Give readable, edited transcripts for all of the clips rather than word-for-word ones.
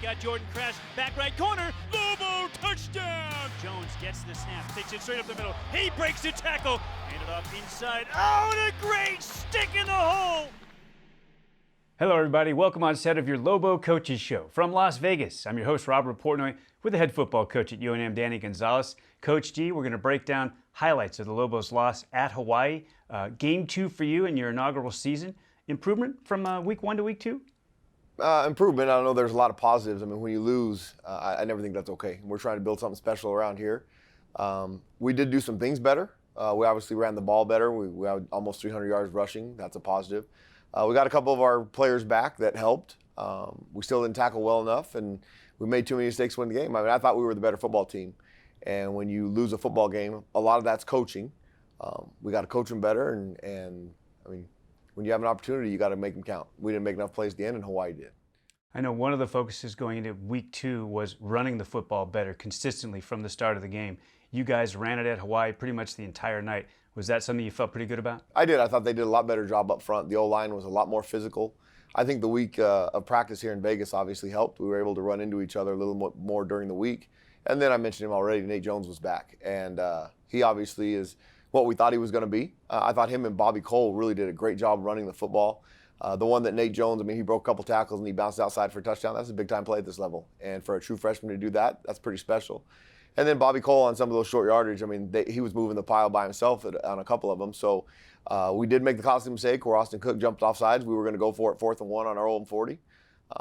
got Jordan Kress, back right corner, Lobo, touchdown! Jones gets the snap, takes it straight up the middle, he breaks the tackle, handed off inside, oh, and a great stick in the hole! Hello everybody, welcome on set of your Lobo Coaches Show from Las Vegas. I'm your host, Robert Portnoy, with the head football coach at UNM, Danny Gonzales. Coach G, we're going to break down highlights of the Lobos' loss at Hawaii. Game 2 for you in your inaugural season. Improvement from week 1 to week 2? Improvement. I don't know. There's a lot of positives. I mean, when you lose, I never think that's okay. We're trying to build something special around here. We did do some things better. We obviously ran the ball better. We had almost 300 yards rushing. That's a positive. We got a couple of our players back that helped. We still didn't tackle well enough, and we made too many mistakes to win the game. I mean, I thought we were the better football team. And when you lose a football game, a lot of that's coaching. We got to coach them better, and I mean, when you have an opportunity, you got to make them count. We didn't make enough plays at the end, and Hawaii did. I know one of the focuses going into week 2 was running the football better consistently from the start of the game. You guys ran it at Hawaii pretty much the entire night. Was that something you felt pretty good about? I did. I thought they did a lot better job up front. The O-line was a lot more physical. I think the week of practice here in Vegas obviously helped. We were able to run into each other a little more during the week. And then I mentioned him already, Nate Jones was back. And he obviously is what we thought he was going to be. I thought him and Bobby Cole really did a great job running the football. The one that Nate Jones, I mean, he broke a couple tackles and he bounced outside for a touchdown. That's a big-time play at this level. And for a true freshman to do that, that's pretty special. And then Bobby Cole on some of those short yardage, I mean, he was moving the pile by himself on a couple of them. So we did make the costly mistake where Austin Cook jumped off sides. We were going to go for it 4th and 1 on our own 40.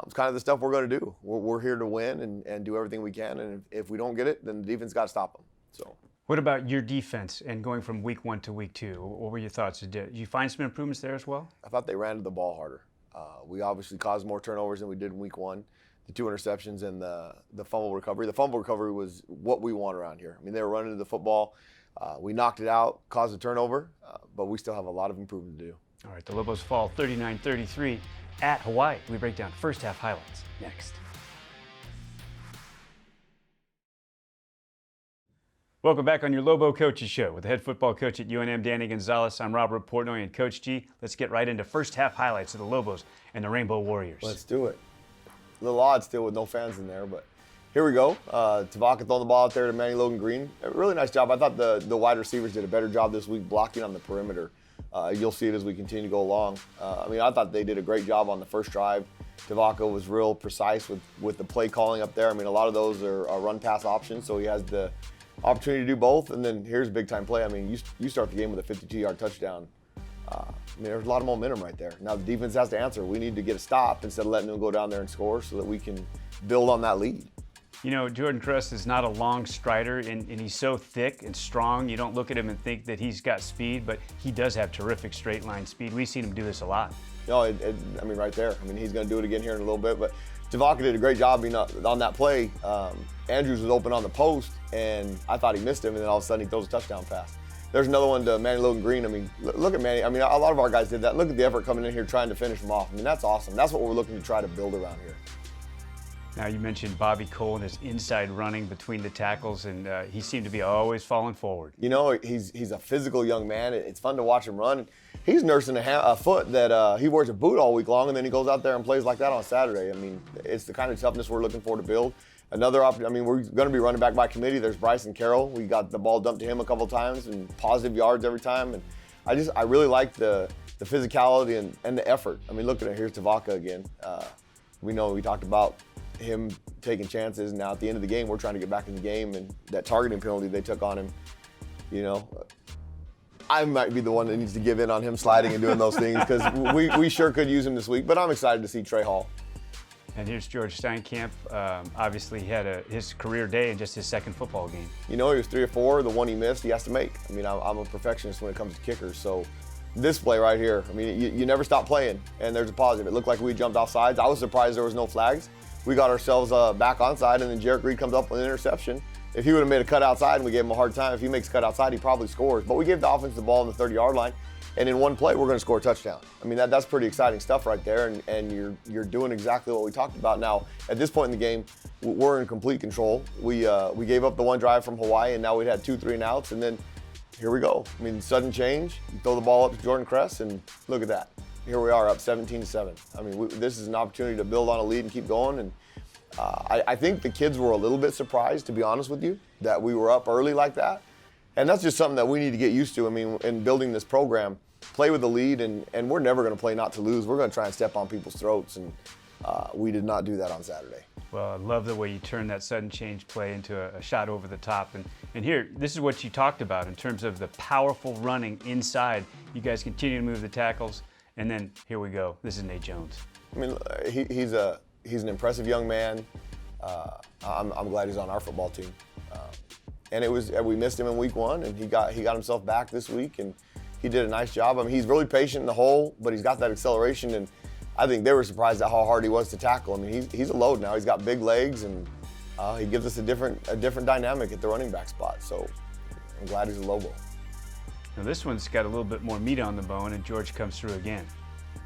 It's kind of the stuff we're going to do. We're here to win and do everything we can. And if we don't get it, then the defense got to stop them. So. What about your defense and going from week 1 to week 2? What were your thoughts? Did you find some improvements there as well? I thought they ran to the ball harder. We obviously caused more turnovers than we did in week 1. The 2 interceptions and the fumble recovery. The fumble recovery was what we want around here. I mean, they were running to the football. We knocked it out, caused a turnover, but we still have a lot of improvement to do. All right, the Lobos fall 39-33 at Hawaii. We break down first half highlights next. Welcome back on your Lobo Coaches Show with the head football coach at UNM, Danny Gonzales. I'm Robert Portnoy and Coach G. Let's get right into first half highlights of the Lobos and the Rainbow Warriors. Let's do it. A little odd still with no fans in there, but here we go. Tavaka throwing the ball out there to Manny Logan Green. A really nice job. I thought the wide receivers did a better job this week blocking on the perimeter. You'll see it as we continue to go along. I mean, I thought they did a great job on the first drive. Tavaka was real precise with the play calling up there. I mean, a lot of those are run-pass options, so he has the opportunity to do both. And then here's a big-time play. I mean, you start the game with a 52-yard touchdown. I mean, there's a lot of momentum right there. Now the defense has to answer. We need to get a stop instead of letting them go down there and score so that we can build on that lead. You know, Jordan Kress is not a long strider, and he's so thick and strong. You don't look at him and think that he's got speed, but he does have terrific straight line speed. We've seen him do this a lot. No, I mean, right there. I mean, he's going to do it again here in a little bit, but Tavaka did a great job on that play. Andrews was open on the post, and I thought he missed him, and then all of a sudden he throws a touchdown pass. There's another one to Manny Logan Green. I mean, look at Manny. I mean, a lot of our guys did that. Look at the effort coming in here trying to finish him off. I mean, that's awesome. That's what we're looking to try to build around here. Now, you mentioned Bobby Cole and his inside running between the tackles, and he seemed to be always falling forward. You know, he's a physical young man. It's fun to watch him run. He's nursing a foot that he wears a boot all week long, and then he goes out there and plays like that on Saturday. I mean, it's the kind of toughness we're looking for to build. Another option, I mean, we're going to be running back by committee. There's Bryson Carroll. We got the ball dumped to him a couple times and positive yards every time. And I really like the physicality and the effort. I mean, look at it. Here's Tavaka again. We talked about him taking chances. Now at the end of the game, we're trying to get back in the game, and that targeting penalty they took on him, you know, I might be the one that needs to give in on him sliding and doing those things because we sure could use him this week. But I'm excited to see Trey Hall. And here's George Steinkamp. Obviously, he had his career day in just his second football game. You know, he was 3 or 4. The one he missed, he has to make. I mean, I'm a perfectionist when it comes to kickers. So this play right here, I mean, you never stop playing, and there's a positive. It looked like we jumped off sides. I was surprised there was no flags. We got ourselves back onside, and then Jarek Reed comes up with an interception. If he would have made a cut outside and we gave him a hard time, if he makes a cut outside, he probably scores. But we gave the offense the ball on the 30-yard line. And in one play, we're going to score a touchdown. I mean, that's pretty exciting stuff right there, and you're doing exactly what we talked about. Now, at this point in the game, we're in complete control. We gave up the one drive from Hawaii, and now we had 2 3-and-outs, and then here we go. I mean, sudden change. You throw the ball up to Jordan Kress, and look at that. Here we are, up 17-7. I mean, this is an opportunity to build on a lead and keep going, and I think the kids were a little bit surprised, to be honest with you, that we were up early like that. And that's just something that we need to get used to. I mean, in building this program, play with the lead, and we're never going to play not to lose. We're going to try and step on people's throats, and we did not do that on Saturday. Well, I love the way you turned that sudden change play into a shot over the top. And here, this is what you talked about in terms of the powerful running inside. You guys continue to move the tackles, and then here we go. This is Nate Jones. I mean, he's an impressive young man. I'm glad he's on our football team. And we missed him in week 1, and he got himself back this week, and he did a nice job. I mean, he's really patient in the hole, but he's got that acceleration, and I think they were surprised at how hard he was to tackle. I mean, he's a load now. He's got big legs, and he gives us a different dynamic at the running back spot. So I'm glad he's a Lobo. Now this one's got a little bit more meat on the bone, and George comes through again.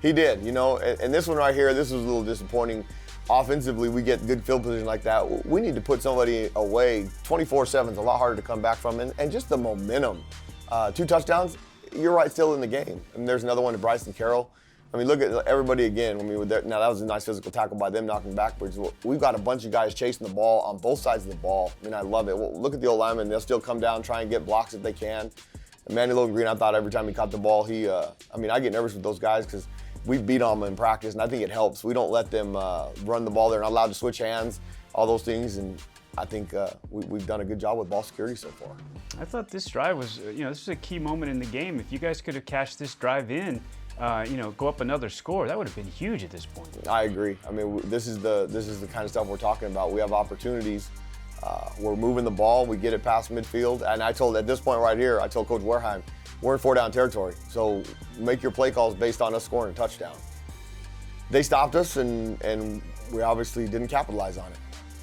He did, and this one right here, this was a little disappointing. Offensively, we get good field position like that. We need to put somebody away. 24/7 is a lot harder to come back from, and just the momentum. 2 touchdowns, you're right, still in the game. And there's another one to Bryson Carroll. I mean, look at everybody again. I mean, now that was a nice physical tackle by them, knocking backwards. We've got a bunch of guys chasing the ball on both sides of the ball. I mean, I love it. Well, look at the old linemen. They'll still come down, try and get blocks if they can. Emmanuel Green, I thought every time he caught the ball, I get nervous with those guys because we beat on them in practice, and I think it helps. We don't let them run the ball. They're not allowed to switch hands, all those things, and I think we've done a good job with ball security so far. I thought this drive was, this was a key moment in the game. If you guys could have cashed this drive in, go up another score, that would have been huge at this point. I agree. I mean, this is the kind of stuff we're talking about. We have opportunities. We're moving the ball. We get it past midfield, and at this point right here, I told Coach Werheim, we're in 4-down territory, so make your play calls based on us scoring a touchdown. They stopped us, and we obviously didn't capitalize on it.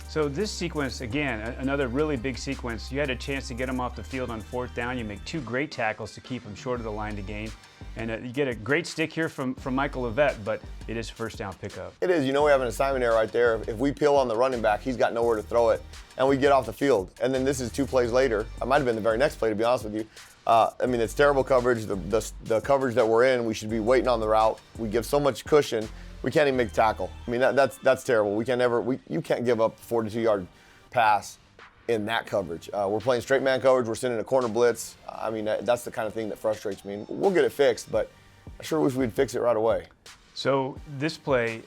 So this sequence, again, another really big sequence. You had a chance to get them off the field on 4th down. You make 2 great tackles to keep them short of the line to gain. And you get a great stick here from Michael Levette, but it is a 1st down pickup. It is. We have an assignment error right there. If we peel on the running back, he's got nowhere to throw it, and we get off the field. And then this is 2 plays later. It might have been the very next play, to be honest with you. It's terrible coverage. The coverage that we're in, we should be waiting on the route. We give so much cushion, we can't even make the tackle. I mean, that's terrible. You can't give up a 42-yard pass in that coverage. We're playing straight man coverage. We're sending a corner blitz. I mean, that's the kind of thing that frustrates me. We'll get it fixed, but I sure wish we'd fix it right away. So this play,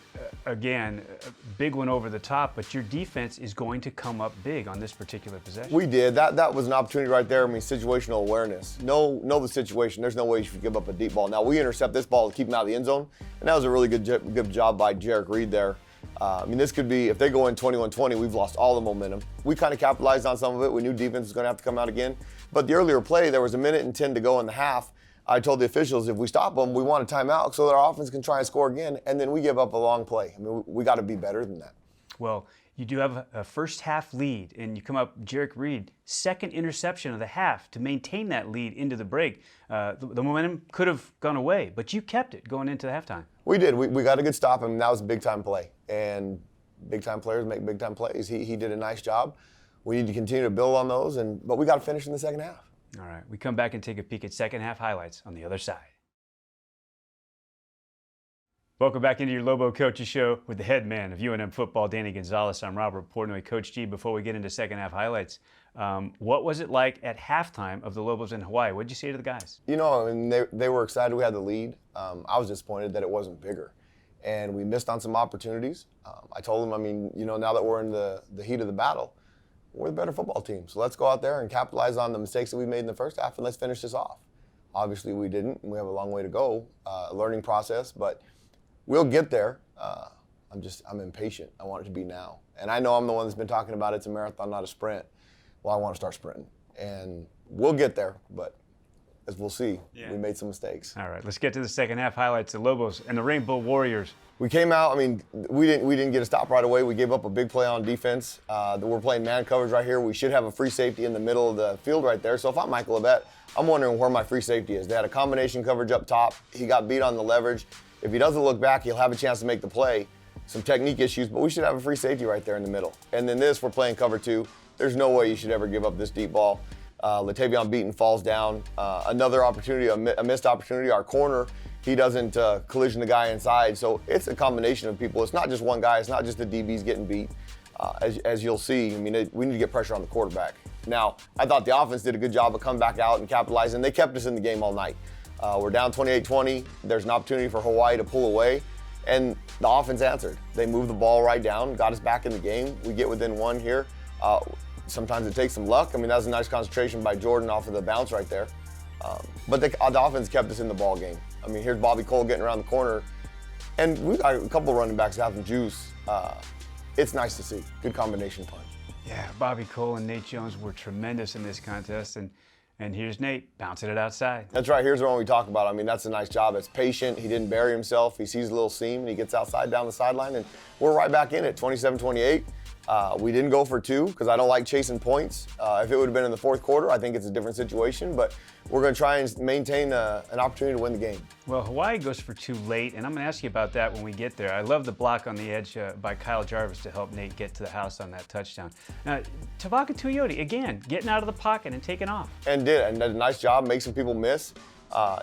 again, a big one over the top, but your defense is going to come up big on this particular possession. We did. That was an opportunity right there. I mean, situational awareness. Know the situation. There's no way you should give up a deep ball. Now, we intercept this ball to keep him out of the end zone, and that was a really good job by Jarek Reed there. This could be, if they go in 21-20, we've lost all the momentum. We kind of capitalized on some of it. We knew defense was going to have to come out again. But the earlier play, there was 1:10 to go in the half. I told the officials, if we stop them, we want a timeout so that our offense can try and score again, and then we give up a long play. I mean, we got to be better than that. Well, you do have a first half lead, and you come up, Jarek Reed, 2nd interception of the half to maintain that lead into the break. The momentum could have gone away, but you kept it going into the halftime. We did. We got a good stop, and that was a big-time play. And big-time players make big-time plays. He did a nice job. We need to continue to build on those, but we got to finish in the second half. All right, we come back and take a peek at second half highlights on the other side. Welcome back into your Lobo Coaches Show with the head man of UNM football, Danny Gonzales. I'm Robert Portnoy, Coach G. Before we get into second half highlights, what was it like at halftime of the Lobos in Hawaii? What did you say to the guys? They were excited we had the lead. I was disappointed that it wasn't bigger. And we missed on some opportunities. I told them, now that we're in the heat of the battle, we're the better football team. So let's go out there and capitalize on the mistakes that we made in the first half, and let's finish this off. Obviously, we didn't, and we have a long way to go, a learning process, but we'll get there. I'm impatient. I want it to be now. And I know I'm the one that's been talking about it's a marathon, not a sprint. Well, I want to start sprinting. And we'll get there, but as we'll see, we made some mistakes. All right, let's get to the second half highlights. The Lobos and the Rainbow Warriors. We came out, we didn't get a stop right away. We gave up a big play on defense. We're playing man coverage right here. We should have a free safety in the middle of the field right there. So if I'm Michael Levette, I'm wondering where my free safety is. They had a combination coverage up top. He got beat on the leverage. If he doesn't look back, he'll have a chance to make the play. Some technique issues, but we should have a free safety right there in the middle. And then we're playing cover 2. There's no way you should ever give up this deep ball. Latavion Beaton falls down. Another opportunity, a missed opportunity. Our corner, he doesn't collision the guy inside. So it's a combination of people. It's not just one guy. It's not just the DBs getting beat. As you'll see, I mean, we need to get pressure on the quarterback. Now, I thought the offense did a good job of coming back out and capitalizing. They kept us in the game all night. We're down 28-20. There's an opportunity for Hawai'i to pull away, and the offense answered. They moved the ball right down, got us back in the game. We get within one here. Sometimes it takes some luck. I mean, that was a nice concentration by Jordan off of the bounce right there. But the offense kept us in the ball game. I mean, here's Bobby Cole getting around the corner, and we got a couple of running backs that have some juice. It's nice to see. Good combination punch. Yeah, Bobby Cole and Nate Jones were tremendous in this contest, and here's Nate bouncing it outside. That's right. Here's the one we talk about. I mean, that's a nice job. It's patient. He didn't bury himself. He sees a little seam, and he gets outside down the sideline, and we're right back in it, 27-28. We didn't go for two because I don't like chasing points. If it would have been in the fourth quarter, I think it's a different situation, but we're going to try and maintain an opportunity to win the game. Well, Hawai'i goes for two late, and I'm going to ask you about that when we get there. I love the block on the edge by Kyle Jarvis to help Nate get to the house on that touchdown. Tavaka Tuioti, again, getting out of the pocket and taking off. And did a nice job, make some people miss.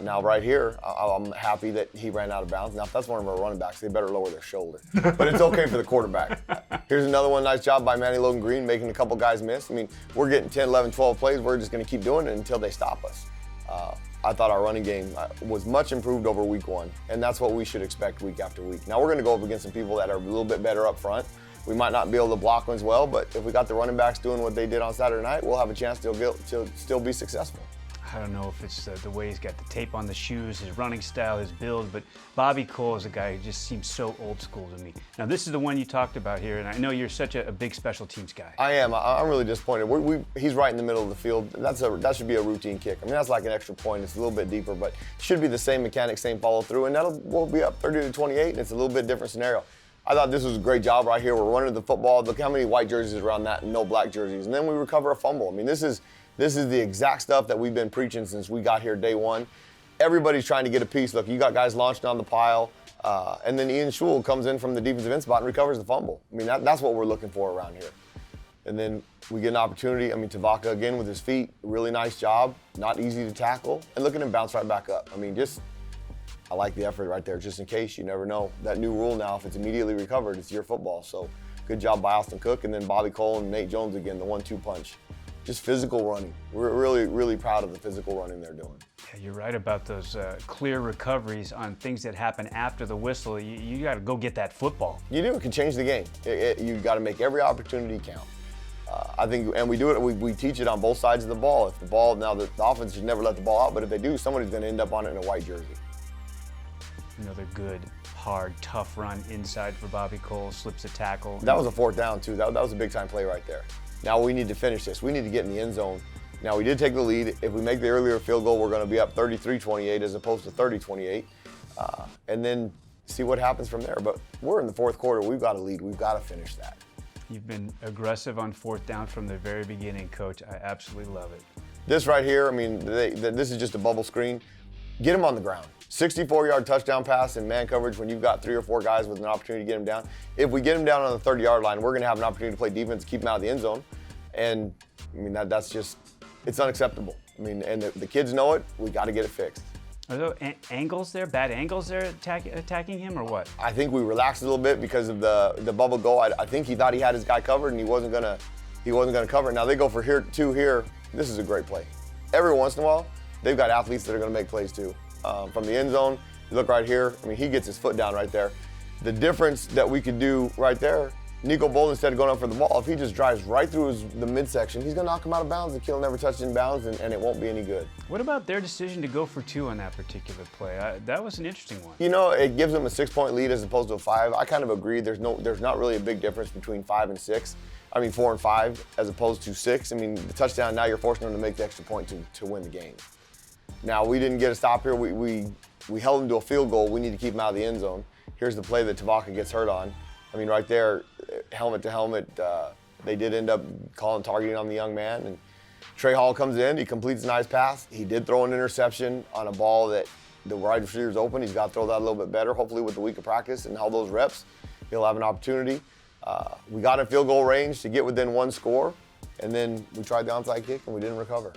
Now right here, I'm happy that he ran out of bounds. Now if that's one of our running backs, they better lower their shoulder. But it's okay for the quarterback. Here's another one, nice job by Manny Logan Green, making a couple guys miss. I mean, we're getting 10, 11, 12 plays. We're just going to keep doing it until they stop us. I thought our running game was much improved over week one, and that's what we should expect week after week. Now we're going to go up against some people that are a little bit better up front. We might not be able to block them as well, but if we got the running backs doing what they did on Saturday night, we'll have a chance to still be successful. I don't know if it's the way he's got the tape on the shoes, his running style, his build, but Bobby Cole is a guy who just seems so old school to me. Now, this is the one you talked about here, and I know you're such a big special teams guy. I am. I'm really disappointed. He's right in the middle of the field. That should be a routine kick. I mean, that's like an extra point. It's a little bit deeper, but should be the same mechanics, same follow through, and we'll be up 30-28, and it's a little bit different scenario. I thought this was a great job right here. We're running the football. Look how many white jerseys around that and no black jerseys, and then we recover a fumble. I mean, this is the exact stuff that we've been preaching since we got here day one. Everybody's trying to get a piece. Look, you got guys launched on the pile, and then Ian Schul comes in from the defensive end spot and recovers the fumble. I mean, that's what we're looking for around here. And then we get an opportunity. I mean, Tavaka again with his feet, really nice job. Not easy to tackle. And look at him bounce right back up. I mean, I like the effort right there, just in case. You never know. That new rule now, if it's immediately recovered, it's your football. So good job by Austin Cook. And then Bobby Cole and Nate Jones again, the 1-2 punch. Just physical running. We're really, really proud of the physical running they're doing. Yeah, you're right about those clear recoveries on things that happen after the whistle. You got to go get that football. You do. It can change the game. You got to make every opportunity count. I think, and we do it. We teach it on both sides of the ball. If the ball, now the offense should never let the ball out, but if they do, somebody's going to end up on it in a white jersey. Another good, hard, tough run inside for Bobby Cole, slips a tackle. That was a fourth down too. That was a big time play right there. Now we need to finish this. We need to get in the end zone. Now we did take the lead. If we make the earlier field goal, we're going to be up 33-28 as opposed to 30-28, and then see what happens from there. But we're in the fourth quarter. We've got to lead. We've got to finish that. You've been aggressive on fourth down from the very beginning, Coach. I absolutely love it. This right here, I mean, this is just a bubble screen. Get him on the ground. 64-yard touchdown pass in man coverage when you've got 3 or 4 guys with an opportunity to get him down. If we get him down on the 30-yard line, we're going to have an opportunity to play defense, keep him out of the end zone. And, I mean, that's just, it's unacceptable. I mean, and the kids know it. We got to get it fixed. Are there angles there, bad angles there attacking him or what? I think we relaxed a little bit because of the bubble go. I think he thought he had his guy covered and he wasn't gonna cover it. Now they go for two here. This is a great play. Every once in a while, they've got athletes that are gonna make plays too. From the end zone, you look right here. I mean, he gets his foot down right there. The difference that we could do right there, Nico Bold, instead of going up for the ball, if he just drives right through the midsection, he's gonna knock him out of bounds. The kill never touched in bounds, and it won't be any good. What about their decision to go for 2 on that particular play? That was an interesting one. You know, it gives them a 6-point lead as opposed to a 5. I kind of agree. There's not really a big difference between 5 and 6. I mean, 4 and 5 as opposed to 6. I mean, the touchdown, now you're forcing them to make the extra point to win the game. Now, we didn't get a stop here. We held them to a field goal. We need to keep them out of the end zone. Here's the play that Tavaka gets hurt on. I mean, right there, helmet to helmet, they did end up calling targeting on the young man. And Trey Hall comes in, he completes a nice pass. He did throw an interception on a ball that the wide receiver's open. He's got to throw that a little bit better. Hopefully with the week of practice and all those reps, he'll have an opportunity. We got in field goal range to get within 1 score, and then we tried the onside kick and we didn't recover.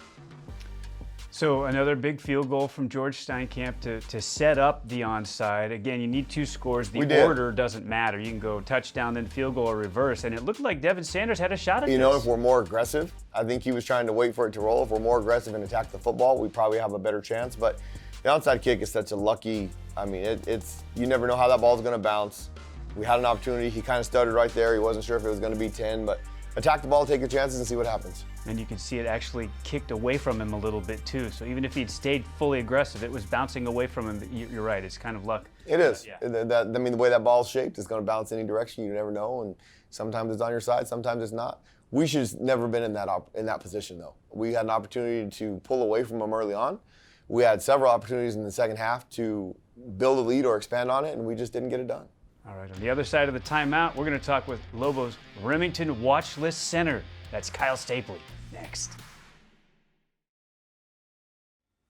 So another big field goal from George Steinkamp to set up the onside. Again, you need 2 scores. The order doesn't matter. You can go touchdown, then field goal, or reverse. And it looked like Devin Sanders had a shot at this. You know, if we're more aggressive, I think he was trying to wait for it to roll. If we're more aggressive and attack the football, we probably have a better chance. But the onside kick is such a lucky, I mean, it's you never know how that ball's going to bounce. We had an opportunity. He kind of stuttered right there. He wasn't sure if it was going to be 10, but attack the ball, take your chances, and see what happens. And you can see it actually kicked away from him a little bit too. So even if he'd stayed fully aggressive, it was bouncing away from him. You're right, it's kind of luck. It is. Yeah. I mean, the way that ball's shaped, it's going to bounce any direction. You never know, and sometimes it's on your side, sometimes it's not. We should have never been in that position though. We had an opportunity to pull away from them early on. We had several opportunities in the second half to build a lead or expand on it, and we just didn't get it done. All right, on the other side of the timeout, we're going to talk with Lobo's Remington watch list center. That's Kyle Stapley. Next.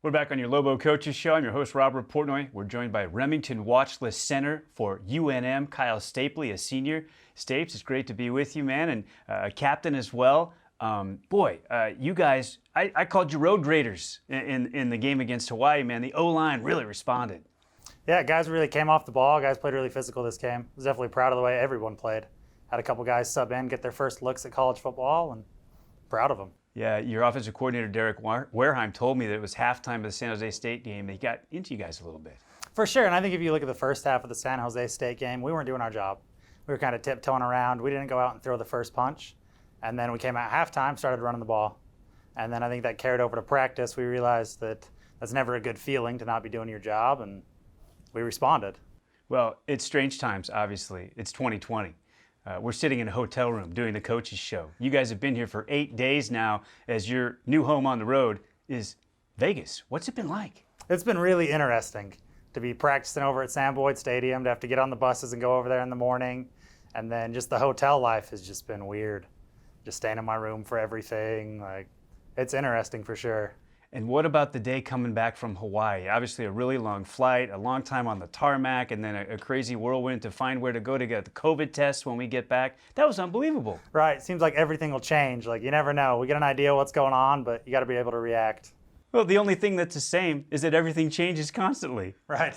We're back on your Lobo Coaches Show. I'm your host, Robert Portnoy. We're joined by Remington watch list center for UNM, Kyle Stapley, a senior. Stapes, it's great to be with you, man, and a captain as well. You guys, I called you road graders in the game against Hawaii, man. The O-line really responded. Yeah, guys really came off the ball. Guys played really physical this game. I was definitely proud of the way everyone played. Had a couple guys sub in, get their first looks at college football, and proud of them. Yeah, your offensive coordinator, Derek Wareheim, told me that it was halftime of the San Jose State game. He got into you guys a little bit. For sure, and I think if you look at the first half of the San Jose State game, we weren't doing our job. We were kind of tiptoeing around. We didn't go out and throw the first punch. And then we came out at halftime, started running the ball. And then I think that carried over to practice. We realized that that's never a good feeling to not be doing your job, and we responded. Well, it's strange times, obviously. It's 2020. We're sitting in a hotel room doing the coaches show. You guys have been here for 8 days now as your new home on the road is Vegas. What's it been like? It's been really interesting to be practicing over at Sam Boyd Stadium, to have to get on the buses and go over there in the morning. And then just the hotel life has just been weird. Just staying in my room for everything. Like, it's interesting for sure. And what about the day coming back from Hawaii? Obviously a really long flight, a long time on the tarmac, and then a crazy whirlwind to find where to go to get the COVID test when we get back. That was unbelievable. Right. It seems like everything will change. Like, you never know. We get an idea what's going on, but you got to be able to react. Well, the only thing that's the same is that everything changes constantly. Right.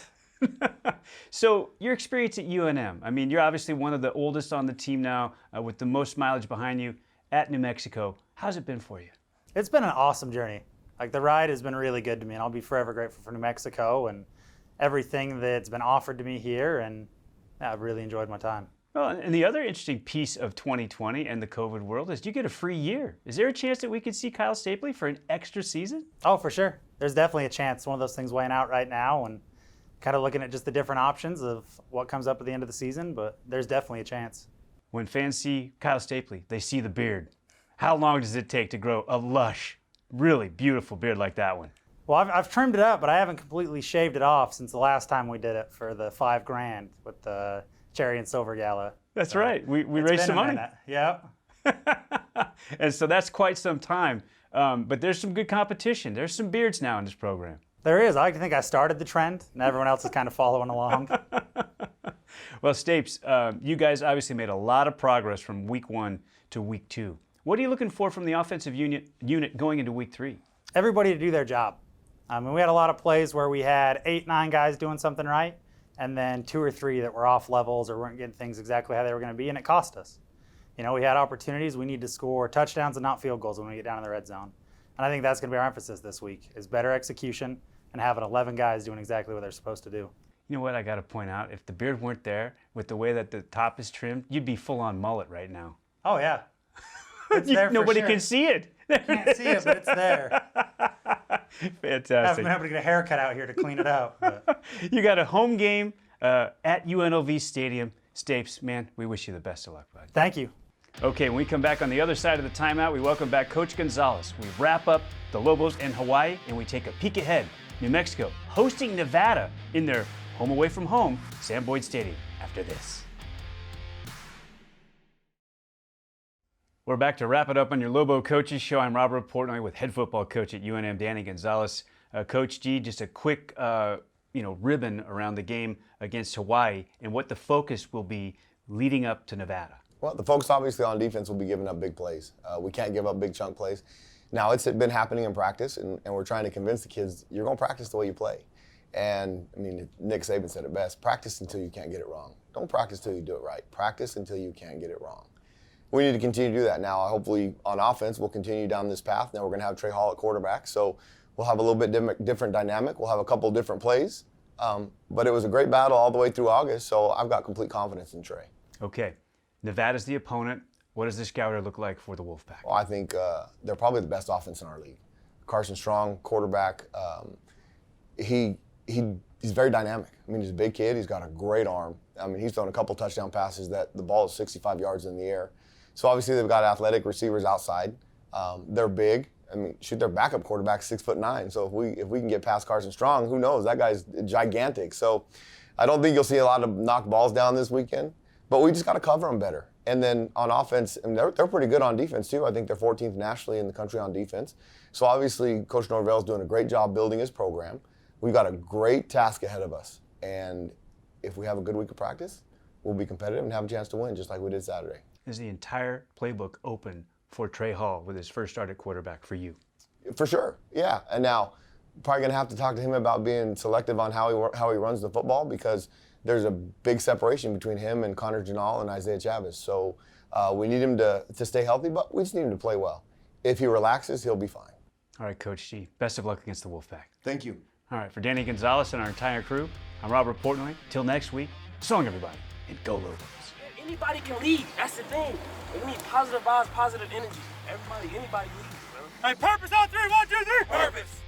So your experience at UNM, I mean, you're obviously one of the oldest on the team now with the most mileage behind you at New Mexico. How's it been for you? It's been an awesome journey. Like, the ride has been really good to me, and I'll be forever grateful for New Mexico and everything that's been offered to me here, and I've really enjoyed my time. Well, and the other interesting piece of 2020 and the COVID world is you get a free year. Is there a chance that we could see Kyle Stapley for an extra season? Oh, for sure. There's definitely a chance. One of those things weighing out right now, and kind of looking at just the different options of what comes up at the end of the season, but there's definitely a chance. When fans see Kyle Stapley, they see the beard. How long does it take to grow a lush, really beautiful beard like that one? Well, I've trimmed it up, but I haven't completely shaved it off since the last time we did it for the $5,000 with the Cherry and Silver Gala. That's right. We raised some money. Yep. And so that's quite some time. But there's some good competition. There's some beards now in this program. There is. I think I started the trend, and everyone else is kind of following along. Well, Stapes, you guys obviously made a lot of progress from week 1 to week 2. What are you looking for from the offensive unit going into week 3? Everybody to do their job. I mean, we had a lot of plays where we had 8, 9 guys doing something right, and then 2 or 3 that were off levels or weren't getting things exactly how they were going to be, and it cost us. You know, we had opportunities. We need to score touchdowns and not field goals when we get down in the red zone. And I think that's going to be our emphasis this week, is better execution and having 11 guys doing exactly what they're supposed to do. You know what I got to point out? If the beard weren't there, with the way that the top is trimmed, you'd be full-on mullet right now. Oh, yeah. It's there for Nobody sure. can see it. Can't see it, but it's there. Fantastic. I haven't been able to get a haircut out here to clean it out. But. You got a home game at UNLV Stadium. Stapes, man, we wish you the best of luck, bud. Thank you. Okay, when we come back on the other side of the timeout, we welcome back Coach Gonzales. We wrap up the Lobos and Hawaii, and we take a peek ahead. New Mexico hosting Nevada in their home away from home, Sam Boyd Stadium, after this. We're back to wrap it up on your Lobo Coaches Show. I'm Robert Portnoy with head football coach at UNM, Danny Gonzales. Coach G, just a quick ribbon around the game against Hawaii and what the focus will be leading up to Nevada. Well, the focus obviously on defense will be giving up big plays. We can't give up big chunk plays. Now, it's been happening in practice, and we're trying to convince the kids, you're going to practice the way you play. And, I mean, Nick Saban said it best, practice until you can't get it wrong. Don't practice until you do it right. Practice until you can't get it wrong. We need to continue to do that. Now, hopefully, on offense, we'll continue down this path. Now we're going to have Trey Hall at quarterback, so we'll have a little bit different dynamic. We'll have a couple different plays. But it was a great battle all the way through August, so I've got complete confidence in Trey. Okay. Nevada's the opponent. What does the scouter look like for the Wolfpack? Well, I think they're probably the best offense in our league. Carson Strong, quarterback, he's very dynamic. I mean, he's a big kid. He's got a great arm. I mean, he's thrown a couple touchdown passes that the ball is 65 yards in the air. So obviously they've got athletic receivers outside. They're big. I mean, shoot, their backup quarterback's 6'9". So if we can get past Carson Strong, who knows? That guy's gigantic. So I don't think you'll see a lot of knocked balls down this weekend. But we just got to cover them better. And then on offense, and they're pretty good on defense too. I think they're 14th nationally in the country on defense. So obviously Coach Norvell's doing a great job building his program. We've got a great task ahead of us. And if we have a good week of practice, we'll be competitive and have a chance to win just like we did Saturday. Is the entire playbook open for Trey Hall with his first start at quarterback for you? For sure, yeah. And now, probably going to have to talk to him about being selective on how he runs the football, because there's a big separation between him and Connor Janal and Isaiah Chavez. So we need him to stay healthy, but we just need him to play well. If he relaxes, he'll be fine. All right, Coach G, best of luck against the Wolfpack. Thank you. All right, for Danny Gonzales and our entire crew, I'm Robert Portnoy. Till next week, so long, everybody, and go Lobos. Anybody can lead. That's the thing. We need positive vibes, positive energy. Anybody leads, bro. Hey, purpose on 3, 1, 2, 3. Purpose.